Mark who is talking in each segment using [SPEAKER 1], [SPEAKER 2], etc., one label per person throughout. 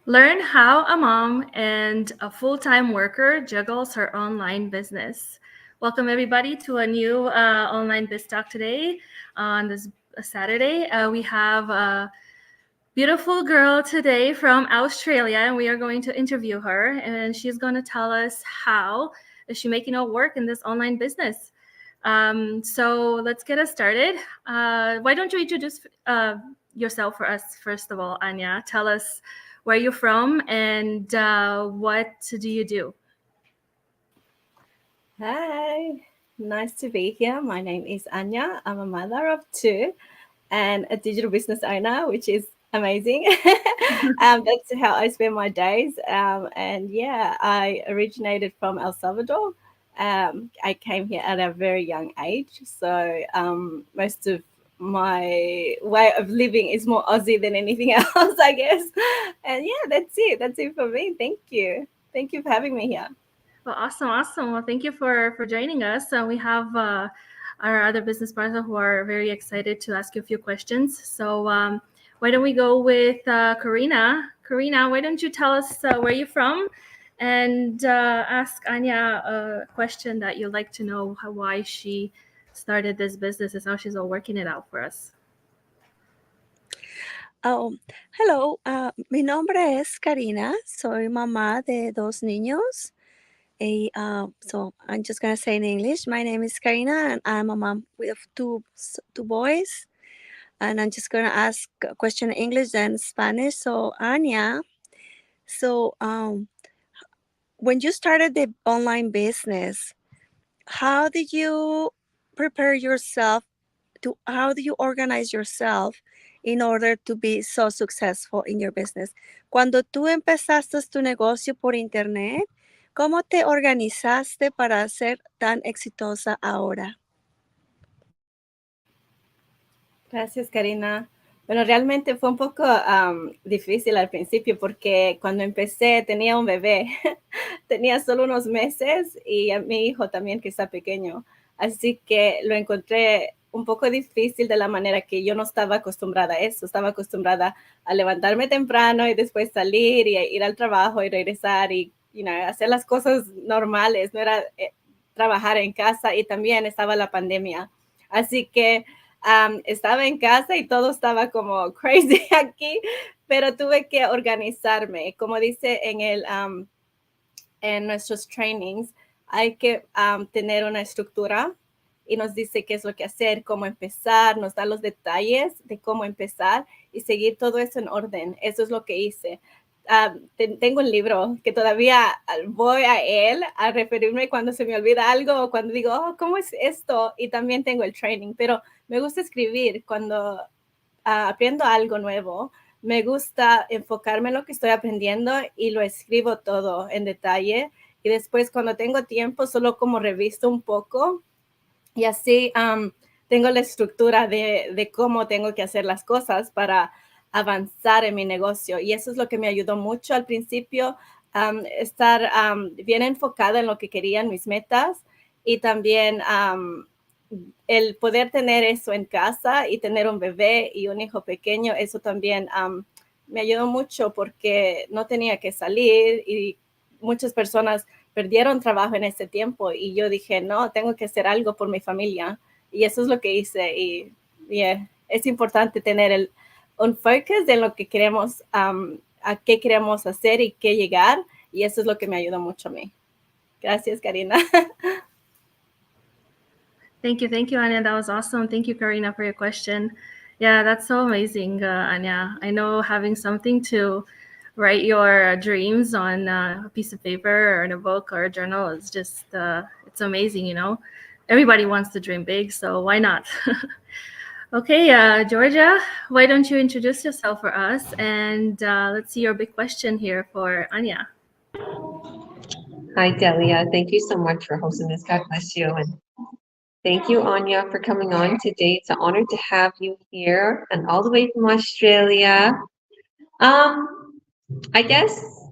[SPEAKER 1] Learn how a mom and a full time worker juggles her online business. Welcome, everybody, to a new online biz talk today on this Saturday. We have a beautiful girl today from Australia, and we are going to interview her, and she's going to tell us how is she making it work in this online business. So let's get us started. Why don't you introduce yourself for us, first of all, Anya? Tell us where you're from and what do you do?
[SPEAKER 2] Hi, nice to be here. My name is Anya. I'm a mother of two and a digital business owner, which is amazing. That's how I spend my days. And yeah, I originated from El Salvador. I came here at a very young age. So most of my way of living is more Aussie than anything else, I guess. And yeah, that's it. That's it for me. Thank you. Thank you for having me here.
[SPEAKER 1] Well, awesome, awesome. Well, thank you for joining us. We have our other business partners who are very excited to ask you a few questions. So why don't we go with Karina? Karina, why don't you tell us where you're from and ask Anya a question that you'd like to know why she started this business and how she's all working it out for us.
[SPEAKER 3] Oh, hello. Mi nombre es Karina. Soy mamá de dos niños. So I'm just gonna say in English. My name is Karina, and I'm a mom with two boys. And I'm just gonna ask a question in English and Spanish. So Anya, so when you started the online business, how did you prepare yourself to? How do you organize yourself in order to be so successful in your business? Cuando tú empezaste tu negocio por internet, ¿cómo te organizaste para ser tan exitosa ahora?
[SPEAKER 2] Gracias, Karina. Bueno, realmente fue un poco difícil al principio porque cuando empecé tenía un bebé, tenía solo unos meses y a mi hijo también que está pequeño. Así que lo encontré un poco difícil de la manera que yo no estaba acostumbrada a eso. Estaba acostumbrada a levantarme temprano y después salir y ir al trabajo y regresar y hacer las cosas normales. No era trabajar en casa y también estaba la pandemia. Así que estaba en casa y todo estaba como crazy aquí, pero tuve que organizarme. Como dice en nuestros trainings, hay que tener una estructura y nos dice qué es lo que hacer, cómo empezar, nos da los detalles de cómo empezar y seguir todo eso en orden. Eso es lo que hice. Tengo un libro que todavía voy a él a referirme cuando se me olvida algo o cuando digo, oh, ¿cómo es esto? Y también tengo el training, pero me gusta escribir cuando aprendo algo nuevo. Me gusta enfocarme en lo que estoy aprendiendo y lo escribo todo en detalle. Y después cuando tengo tiempo, solo como revisto un poco y así tengo la estructura de cómo tengo que hacer las cosas para avanzar en mi negocio. Y eso es lo que me ayudó mucho al principio, estar bien enfocada en lo que querían mis metas y también el poder tener eso en casa y tener un bebé y un hijo pequeño, eso también me ayudó mucho porque no tenía que salir y muchas personas perdieron trabajo en ese tiempo y yo dije, no, tengo que hacer algo por mi familia y eso es lo que hice y es importante tener un focus en lo que queremos, a qué queremos hacer y qué llegar y eso es lo que me ayudó mucho a mí. Gracias, Karina.
[SPEAKER 1] Thank you, Anya. That was awesome. Thank you, Karina, for your question. Yeah, that's so amazing, Anya. I know having something to write your dreams on a piece of paper or in a book or a journal is just, it's amazing, you know? Everybody wants to dream big, so why not? Okay, Georgia, why don't you introduce yourself for us? And let's see your big question here for Anya.
[SPEAKER 4] Hi, Delia. Thank you so much for hosting this. God bless you. And thank you, Anya, for coming on today. It's an honor to have you here and all the way from Australia. I guess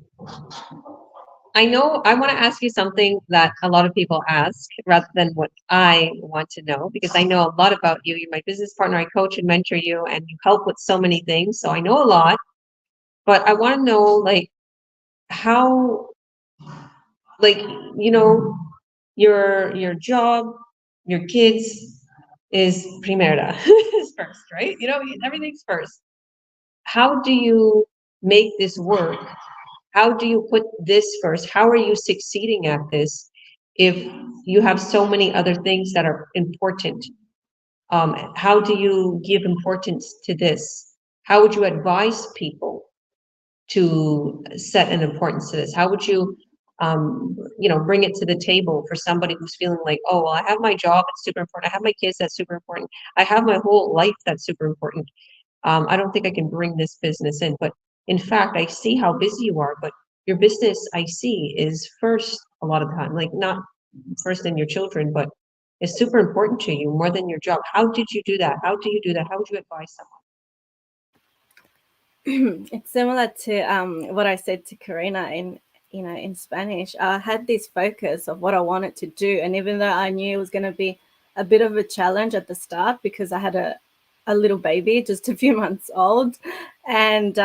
[SPEAKER 4] I know I want to ask you something that a lot of people ask rather than what I want to know because I know a lot about you. You're my business partner. I coach and mentor you, and you help with so many things. So I know a lot. but I want to know, like, how, like, you know, your job, your kids is primera, is first, right? You know, everything's first. How do you make this work? How do you put this first? How are you succeeding at this if you have so many other things that are important? How do you give importance to this? How would you advise people to set an importance to this? How would you, bring it to the table for somebody who's feeling like, oh, well, I have my job, it's super important. I have my kids, that's super important. I have my whole life, that's super important. I don't think I can bring this business in, but in fact, I see how busy you are, but your business, I see, is first a lot of the time, like not first in your children, but it's super important to you more than your job. How did you do that? How do you do that? How would you advise someone?
[SPEAKER 2] It's similar to what I said to Karina in Spanish. I had this focus of what I wanted to do, and even though I knew it was going to be a bit of a challenge at the start because I had a little baby just a few months old, and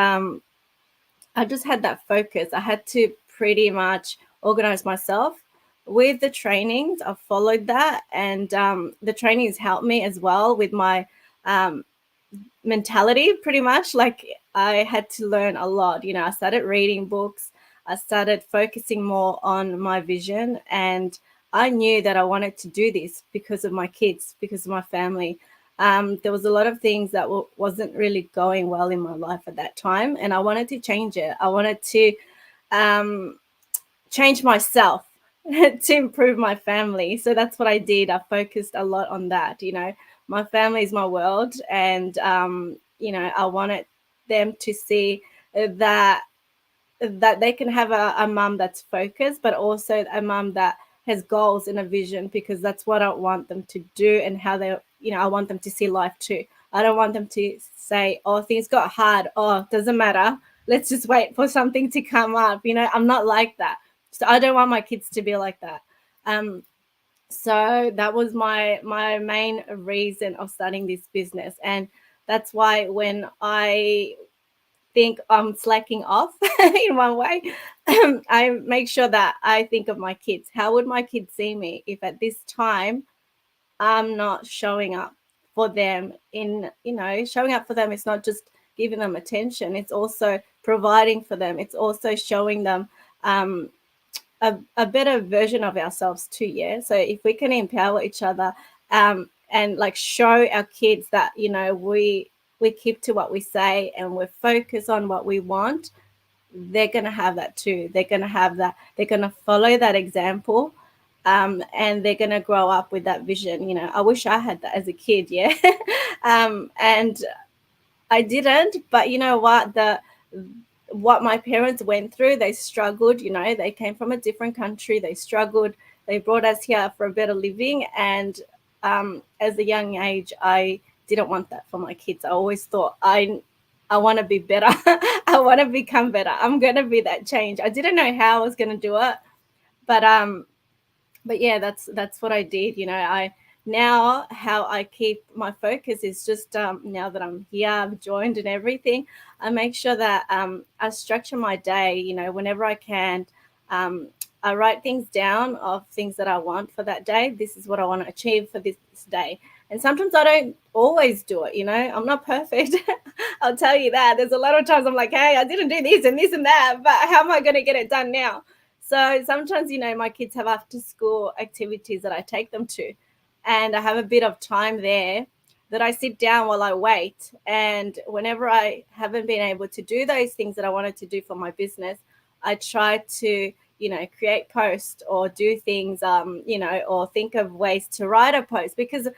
[SPEAKER 2] I just had that focus. I had to pretty much organize myself with the trainings. I followed that, and the trainings helped me as well with my um, mentality. Pretty much, like I had to learn a lot. I started reading books. I started focusing more on my vision, and I knew that I wanted to do this because of my kids, because of my family. There was a lot of things that wasn't really going well in my life at that time, and I wanted to change it. I wanted to um, change myself to improve my family. So that's what I did. I focused a lot on that. My family is my world, and I wanted them to see that they can have a mum that's focused, but also a mum that has goals and a vision, because that's what I want them to do, and how they, I want them to see life too. I don't want them to say, oh, things got hard, oh, doesn't matter, let's just wait for something to come up. I'm not like that. So I don't want my kids to be like that. So that was my main reason of starting this business. And that's why when I think I'm slacking off in one way, I make sure that I think of my kids. How would my kids see me if at this time I'm not showing up for them? Showing up for them is not just giving them attention, it's also providing for them. It's also showing them a better version of ourselves too. Yeah. So if we can empower each other, and like show our kids that, we keep to what we say and we're focused on what we want, they're going to have that too. They're going to have that. They're going to follow that example. And they're going to grow up with that vision. I wish I had that as a kid. Yeah. And I didn't, but you know what my parents went through, they struggled. They came from a different country, they struggled, they brought us here for a better living. And as a young age, I didn't want that for my kids. I always thought, I want to be better. I want to become better. I'm going to be that change. I didn't know how I was going to do it, but yeah, that's what I did. I now, how I keep my focus is just, now that I'm here, I've joined and everything, I make sure that I structure my day. Whenever I can, I write things down of things that I want for that day. This is what I want to achieve for this day. And sometimes I don't always do it. I'm not perfect. I'll tell you that. There's a lot of times I'm like, hey, I didn't do this and that, but how am I going to get it done now? So sometimes, my kids have after school activities that I take them to, and I have a bit of time there that I sit down while I wait. And whenever I haven't been able to do those things that I wanted to do for my business, I try to, create posts or do things, or think of ways to write a post, because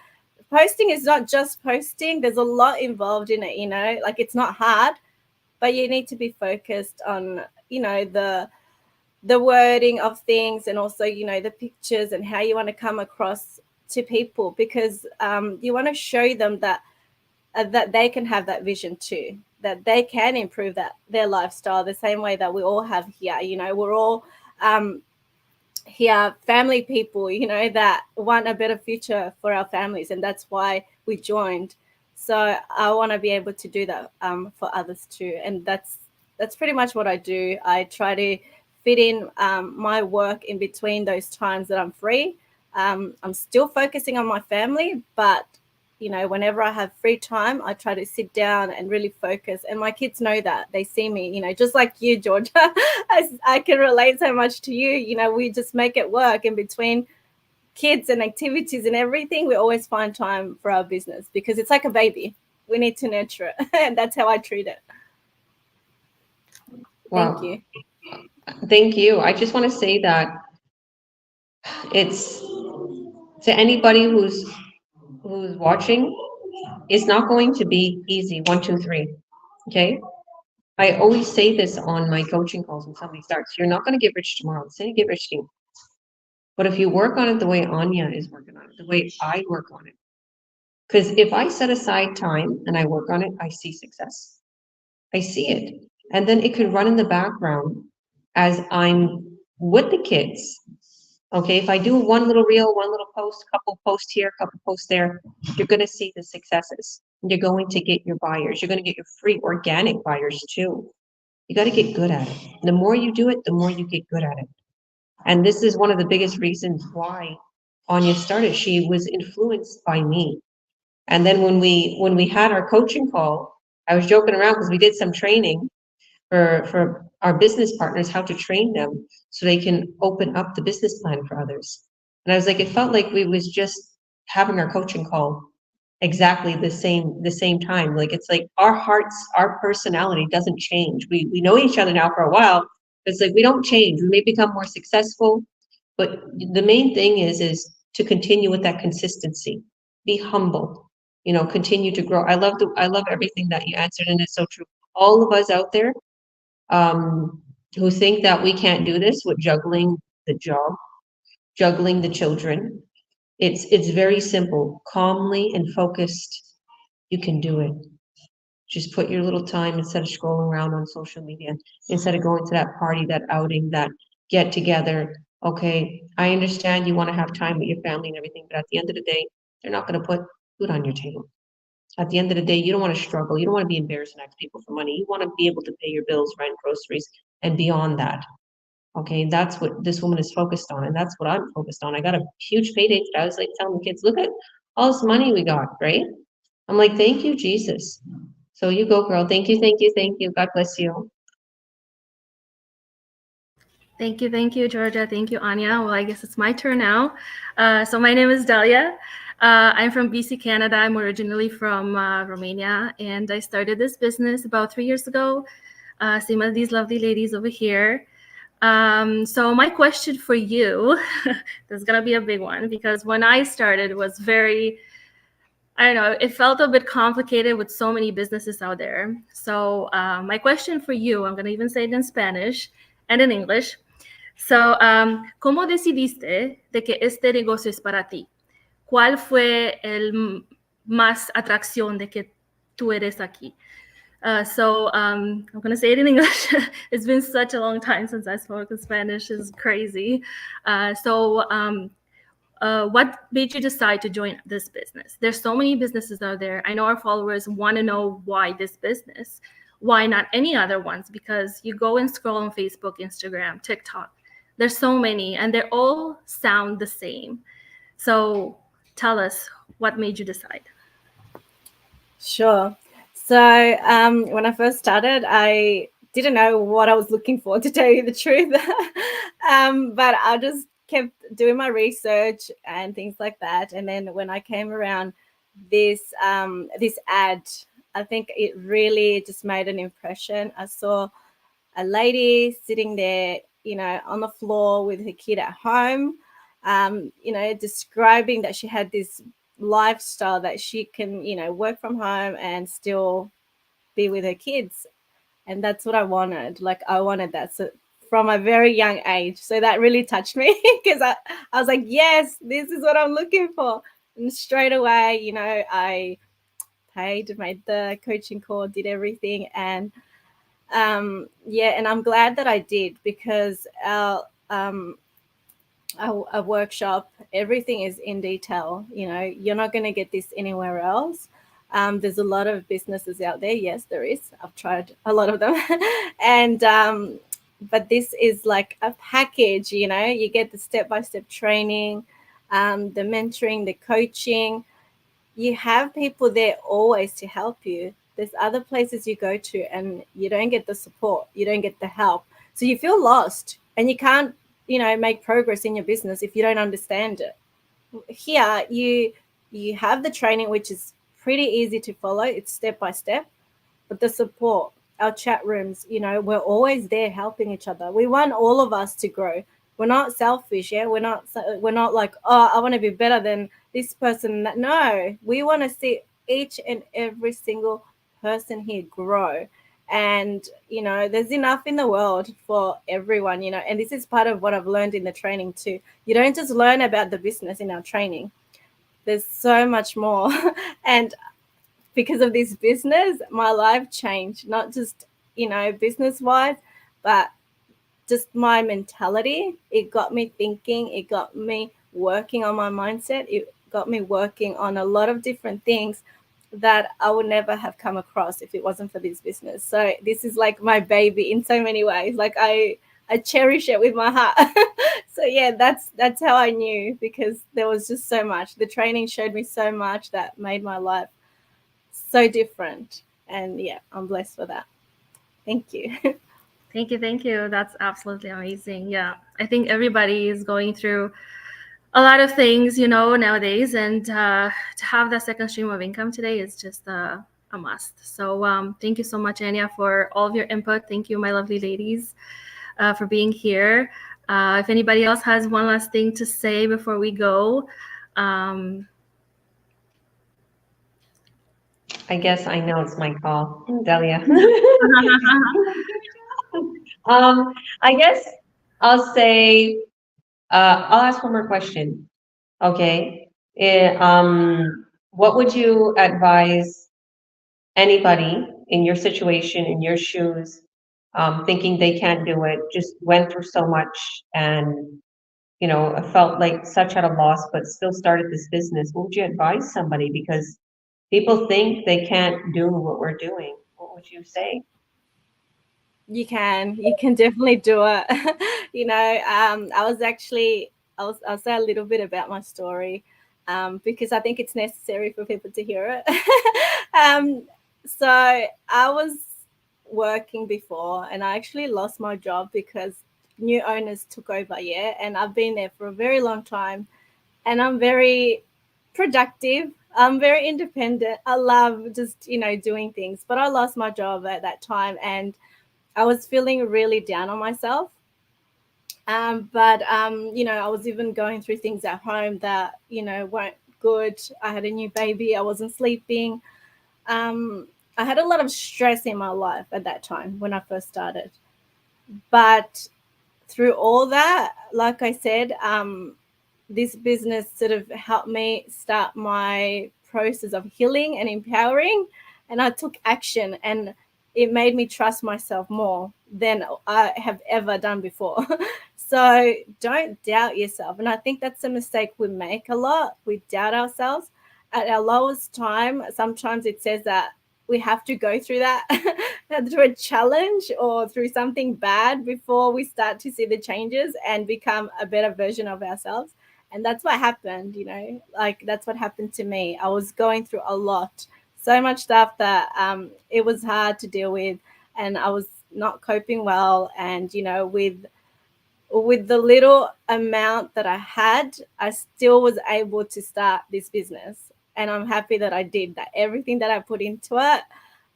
[SPEAKER 2] posting is not just posting. There's a lot involved in it, like it's not hard, but you need to be focused on, the wording of things, and also the pictures and how you want to come across to people, because you want to show them that that they can have that vision too, that they can improve their lifestyle the same way that we all have here. We're all here family people, that want a better future for our families, and that's why we joined. So I want to be able to do that for others too, and that's that's pretty much what I do. I try to fit in my work in between those times that I'm free. I'm still focusing on my family, but whenever I have free time, I try to sit down and really focus. And my kids know that. They see me, just like you, Georgia. I can relate so much to you. We just make it work in between kids and activities and everything. We always find time for our business because it's like a baby. We need to nurture it. And that's how I treat it.
[SPEAKER 4] Wow.
[SPEAKER 2] Thank you.
[SPEAKER 4] Thank you. I just want to say that it's to anybody who's watching, it's not going to be easy. 1, 2, 3. Okay. I always say this on my coaching calls when somebody starts. You're not going to get rich tomorrow. It's going to get rich to But if you work on it the way Anya is working on it, the way I work on it, because if I set aside time and I work on it, I see success. I see it. And then it could run in the background as I'm with the kids. Okay, if I do one little reel, one little post, couple posts here, couple posts there, you're going to see the successes. You're going to get your buyers. You're going to get your free organic buyers too. You got to get good at it. The more you do it, the more you get good at it. And this is one of the biggest reasons why Anya started. She was influenced by me. And then when we had our coaching call, I was joking around because we did some training for our business partners, how to train them so they can open up the business plan for others. And I was like, it felt like we was just having our coaching call exactly the same time. Like it's like our hearts, our personality doesn't change. We know each other now for a while. But it's like we don't change. We may become more successful, but the main thing is to continue with that consistency. Be humble. Continue to grow. I love everything that you answered, and it's so true. All of us out there who think that we can't do this with juggling the job, juggling the children. It's very simple. Calmly and focused, you can do it. Just put your little time instead of scrolling around on social media, instead of going to that party, that outing, that get together. Okay, I understand you want to have time with your family and everything, but at the end of the day, they're not going to put food on your table. At the end of the day, you don't want to struggle. You don't want to be embarrassed and ask people for money. You want to be able to pay your bills, rent, groceries, and beyond that. Okay, that's what this woman is focused on, and that's what I'm focused on. I got a huge payday today. I was like telling the kids, look at all this money we got, right? I'm like, thank you, Jesus. So you go, girl. Thank you, thank you, thank you. God bless you.
[SPEAKER 1] Thank you, Georgia. Thank you, Anya. Well, I guess it's my turn now. So my name is Dalia. I'm from BC, Canada. I'm originally from Romania, and I started this business about 3 years ago. Same as these lovely ladies over here. So my question for you, this is gonna be a big one because when I started, it was very, I don't know, it felt a bit complicated with so many businesses out there. So my question for you, I'm gonna even say it in Spanish and in English. So, ¿cómo decidiste de que este negocio es para ti? ¿Cuál fue el más atracción de que tú eres aquí? So I'm going to say it in English. It's been such a long time since I spoke in Spanish. It's crazy. What made you decide to join this business? There's so many businesses out there. I know our followers want to know why this business, why not any other ones? Because you go and scroll on Facebook, Instagram, TikTok. There's so many, and they all sound the same. So tell us, what made you decide?
[SPEAKER 2] Sure. So when I first started, I didn't know what I was looking for, to tell you the truth. But I just kept doing my research and things like that. And then when I came around this ad, I think it really just made an impression. I saw a lady sitting there, on the floor with her kid at home, describing that she had this lifestyle that she can, work from home and still be with her kids. And that's what I wanted. Like, I wanted that. So from a very young age. So that really touched me because I was like, yes, this is what I'm looking for. And straight away, I made the coaching call, did everything. And and I'm glad that I did, because our workshop, everything is in detail. You're not going to get this anywhere else. There's a lot of businesses out there. Yes, there is. I've tried a lot of them. And but this is like a package, you know, you get the step-by-step training, the mentoring, the coaching. You have people there always to help you. There's other places you go to and you don't get the support, you don't get the help. So you feel lost and you can't, you know, make progress in your business if you don't understand it. Here you have the training, which is pretty easy to follow. It's step by step, but the support, our chat rooms, you know, we're always there helping each other. We want all of us to grow. We're not selfish. Yeah, we're not like, oh, I want to be better than this person. No, we want to see each and every single person here grow. And you know, there's enough in the world for everyone, you know. And this is part of what I've learned in the training too. You don't just learn about the business in our training, there's so much more. And because of this business, my life changed, not just, you know, business wise, but just my mentality. It got me thinking, it got me working on my mindset, it got me working on a lot of different things that I would never have come across if it wasn't for this business. So this is like my baby in so many ways. Like I cherish it with my heart. So yeah, that's how I knew, because there was just so much. The training showed me so much that made my life so different. And yeah, I'm blessed for that. Thank you.
[SPEAKER 1] Thank you. Thank you. That's absolutely amazing. Yeah. I think everybody is going through a lot of things, you know, nowadays. And to have that second stream of income today is just a must. So thank you so much, Anya, for all of your input. Thank you, my lovely ladies, for being here. If anybody else has one last thing to say before we go,
[SPEAKER 4] I guess I know it's my call, Delia. I guess I'll say, I'll ask one more question. Okay. What would you advise anybody in your situation, in your shoes, thinking they can't do it, just went through so much and, you know, felt like such at a loss, but still started this business? What would you advise somebody? Because people think they can't do what we're doing. What would you say?
[SPEAKER 2] You can definitely do it. You know, I'll say a little bit about my story, because I think it's necessary for people to hear it. So I was working before and I actually lost my job because new owners took over. Yeah, and I've been there for a very long time, and I'm very productive. I'm very independent. I love just, you know, doing things. But I lost my job at that time and I was feeling really down on myself. But you know, I was even going through things at home that, you know, weren't good. I had a new baby. I wasn't sleeping. Um, I had a lot of stress in my life at that time when I first started. But through all that, like I said, this business sort of helped me start my process of healing and empowering. And I took action and it made me trust myself more than I have ever done before. So don't doubt yourself. And I think that's a mistake we make a lot. We doubt ourselves. At our lowest time, sometimes it says that we have to go through that through a challenge or through something bad before we start to see the changes and become a better version of ourselves. And that's what happened, you know, like that's what happened to me. I was going through a lot, so much stuff that it was hard to deal with, and I was not coping well. And you know, with the little amount that I had, I still was able to start this business. And I'm happy that I did that. Everything that I put into it,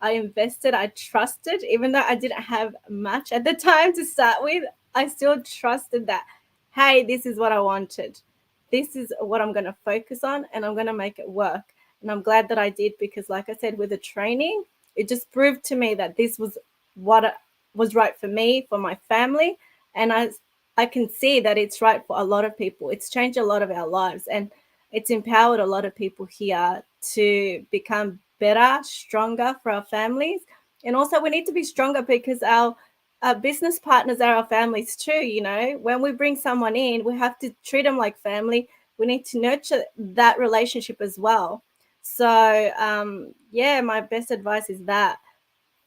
[SPEAKER 2] I invested, I trusted, even though I didn't have much at the time to start with, I still trusted that, hey, this is what I wanted. This is what I'm going to focus on and I'm going to make it work. And I'm glad that I did, because, like I said, with the training, it just proved to me that this was what was right for me, for my family. And I can see that it's right for a lot of people. It's changed a lot of our lives and it's empowered a lot of people here to become better, stronger for our families. And also, we need to be stronger because our business partners are our families too. You know, when we bring someone in, we have to treat them like family. We need to nurture that relationship as well. So yeah, my best advice is that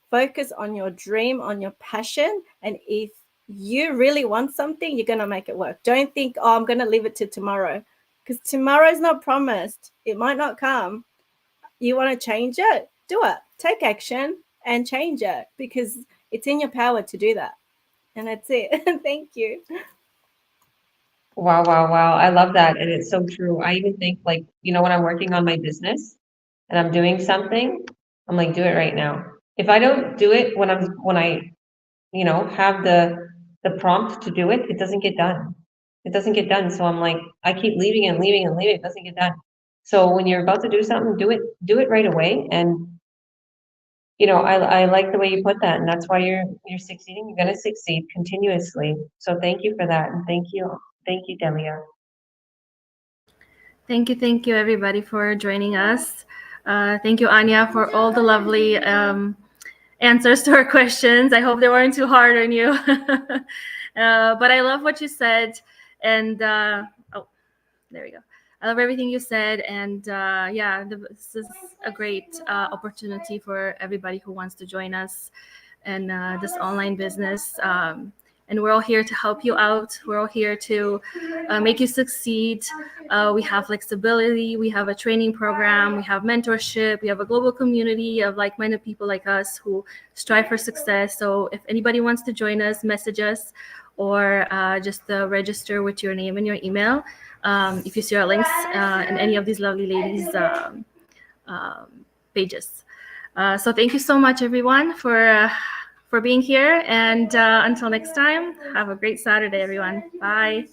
[SPEAKER 2] focus on your dream, on your passion, and if you really want something, you're going to make it work. Don't think, oh, I'm going to leave it to tomorrow, because tomorrow is not promised. It might not come. You want to change it, do it. Take action and change it, because it's in your power to do that. And that's it. Thank you.
[SPEAKER 4] Wow, wow, wow. I love that. And it's so true. I even think like, when I'm working on my business and I'm doing something, I'm like, do it right now. If I don't do it when I, have the prompt to do it, it doesn't get done. It doesn't get done. So I'm like, I keep leaving and leaving and leaving. It doesn't get done. So when you're about to do something, do it right away. And I like the way you put that, and that's why you're succeeding. You're gonna succeed continuously. So thank you for that, and thank you, Delia.
[SPEAKER 1] Thank you, everybody, for joining us. Thank you, Anya, for all the lovely answers to our questions. I hope they weren't too hard on you. But I love what you said, and oh, there we go. I love everything you said, and yeah, this is a great opportunity for everybody who wants to join us in this online business. And we're all here to help you out. We're all here to make you succeed. We have flexibility. We have a training program. We have mentorship. We have a global community of like-minded people like us who strive for success. So if anybody wants to join us, message us, or just register with your name and your email. If you see our links in any of these lovely ladies' pages. So thank you so much, everyone, for being here. And until next time, have a great Saturday, everyone. Bye.